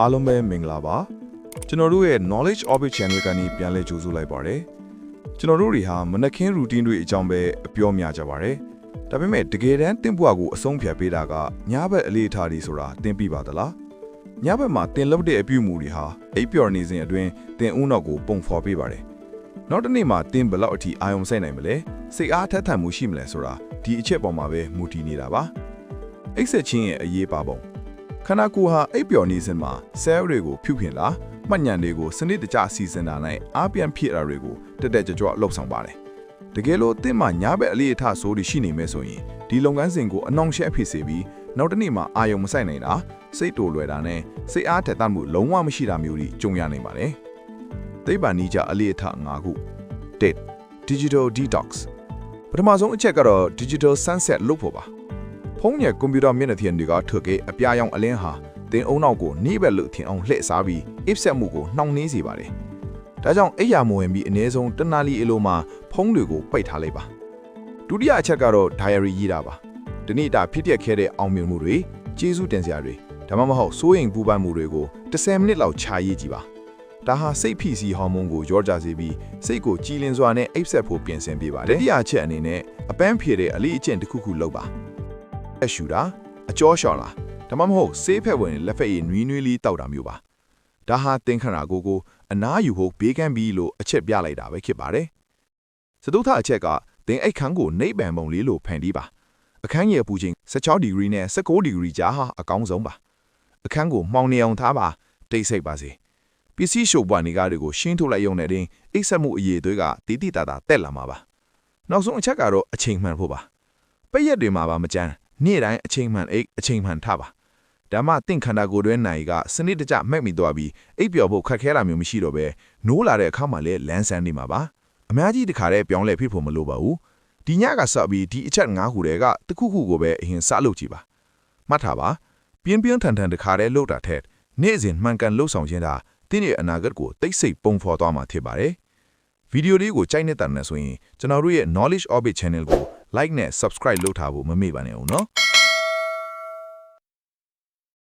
အားလုံးပဲမင်္ဂလာပါကျွန်တော်တို့ရဲ့ knowledge orbit channel ကနေပြန်လည်ကြိုဆိုလိုက်ပါတယ်ကျွန်တော်တို့တွေဟာမနက်ခင်း routine တွေအကြောင်းပဲအပြောများကြပါတယ်ဒါပေမဲ့တကယ်တမ်းတင့်ဘွားကိုအဆုံးဖြတ်ပေးတာကညဘက်အလေးထားတွေဆိုတာသင်ပြပါသလားညဘက်မှာသင်လုပ်တဲ့အပြုအမူတွေဟာအိပ်ပျော်နေစဉ်အတွင်းသင်ဦးနောက်ကိုပုံဖော်ပေးပါတယ်နောက်တစ်နေ့မှာသင်ဘယ်လောက်အထိအာရုံစိုက်နိုင်မလဲစိတ်အားထက်သန်မှုရှိမလဲဆိုတာဒီအချက်ပေါ်မှာပဲမူတည်နေတာပါအိပ်ဆက်ခြင်းရဲ့အရေးပါပုံခန္ဓာကိုယ်ဟာအိပ်ပျော်နေစဉ်မှာ cell တွေကိုဖြူဖြင်လာမှတ်ဉာဏ်တွေကိုစနစ်တကျစီစဉ်တာနဲ့အားပြန်ဖြည့်တာတွေကိုတက်တက်ကြွကြွလှုပ်ဆောင်ပါတယ်တကယ်လို့သင်မှာညဘက်အလေးအထဆိုးတွေရှိနေမယ်ဆိုရင်ဒီလုပ်ငန်းစဉ်ကိုအနှောင့်အယှက်ဖြစ်စေပြီးနောက်တစ်နေ့မှာအာရုံမစိုက်နိုင်တာစိတ်တိုလွယ်တာနဲ့စိတ်အားထက်သန်မှုလုံးဝမရှိတာမျိုးတွေကြုံရနိုင်ပါတယ်သိပ္ပံနည်းကျအလေးအထ၅ခု Digital Detox ပထမဆုံးအချက်ကတော့ Digital Sunset လုပ်ဖို့ပါဖုန်းရဲ့ကွန်ပျူတာမျက်နှာပြင်တွေကထွက်ခဲ့အပြာရောင်အလင်းဟာသင်အုံနောက်ကိုနေ့ဘက်လို့ထင်အောင်လှည့်စားပြီးအိပ်ဆက်မှုကိုနှောင့်နှေးစေပါတယ်။ဒါကြောင့်အိယာမဝင်ပြီးအနည်းဆုံးတနာလီအလိုမှာဖုန်းတွေကိုပိတ်ထားလိုက်ပါ။ဒုတိယအချက်ကတော့ diary ရေးတာပါ။ဒီနေ့တာဖြစ်ပျက်ခဲ့တဲ့အောင်မြင်မှုတွေကျေးဇူးတင်စရာတွေဒါမှမဟုတ်စိုးရိမ်ပူပန်မှုတွေကို10မိနစ်လောက်ခြာရေးကြည့်ပါ။ဒါဟာစိတ်ဖိစီးဟော်မုန်းကိုရောကြစေပြီးစိတ်ကိုကြည်လင်စွာနဲ့အိပ်ဆက်ဖို့ပြင်ဆင်ပေးပါတယ်။ဒုတိယအချက်အနေနဲ့အပန်းဖြေတဲ့အလေးအကျင့်တစ်ခုခုလုပ်ပါ။အရှူတာအကျော်လျှော်လာဒါမှမဟုတ်ဆေးဖက်ဝင်လက်ဖက်ရည်နွီးနွီးလေးတောက်တာမျိုးပါဒါဟာသင်ခန္ဓာကိုယ်ကိုအနားယူဖို့ဘေးကန်းပြီးလို့အချက်ပြလိုက်တာပဲဖြစ်ပါတယ်စတုထအချက်ကသင်အိတ်ခန်းကိုနှိပ်ပံပုံလေးလို့ဖန်တီးပါအခန်းရဲ့အပူချိန်16ဒီဂရီနဲ့19ဒီဂရီကြားဟာအကောင်းဆုံးပါအခန်းကိုမှောင်နေအောင်ထားပါတိတ်ဆိတ်ပါစေပစ္စည်းရှို့ပွားနေကားတွေကိုရှင်းထုတ်လိုက်ရုံနဲ့တင်အိတ်ဆက်မှုအရေးအသွေးကတီးတီတာတာတက်လာမှာပါနောက်ဆုံးအချက်ကတော့အချိန်မှန်ဖို့ပါပိတ်ရက်တွေမှာပါမကြမ်းနေ့တိုင်းအချိန်မှန်အိတ်အချိန်မှန်ထပါဒါမှတင့်ခန္ဓာကိုယ်တွဲနိုင်ကစနစ်တကျမှတ်မိသွားပြီးအိပ်ပျော်ဖို့ခက်ခဲတာမျိုးမရှိတော့ပဲနိုးလာတဲ့အခါမှာလည်းလန်းဆန်းနေမှာပါအများကြီးတခါတည်းပြောင်းလဲဖြစ်ဖို့မလိုပါဘူးဒီညကစပြီးဒီအချက်၅ခုတည်းကတခုခုကိုပဲအရင်စလုပ်ကြည့်ပါမှတ်ထားပါပြင်းပြင်းထန်ထန်တခါတည်းလှုပ်တာထက်နေ့စဉ်မှန်ကန်လှုပ်ဆောင်ခြင်းတာတင်းရဲ့အနာဂတ်ကိုတိတ်ဆိတ်ပုံဖော်သွားမှာဖြစ်ပါတယ်ဗီဒီယိုလေးကိုကြိုက်နေတဲ့ဆိုရင်ကျွန်တော်တို့ရဲ့ Knowledge Orbit Channel ကို like နဲ့ subscribe လုပ်ထားဖို့မမေ့ပါနဲ့ဦးနော်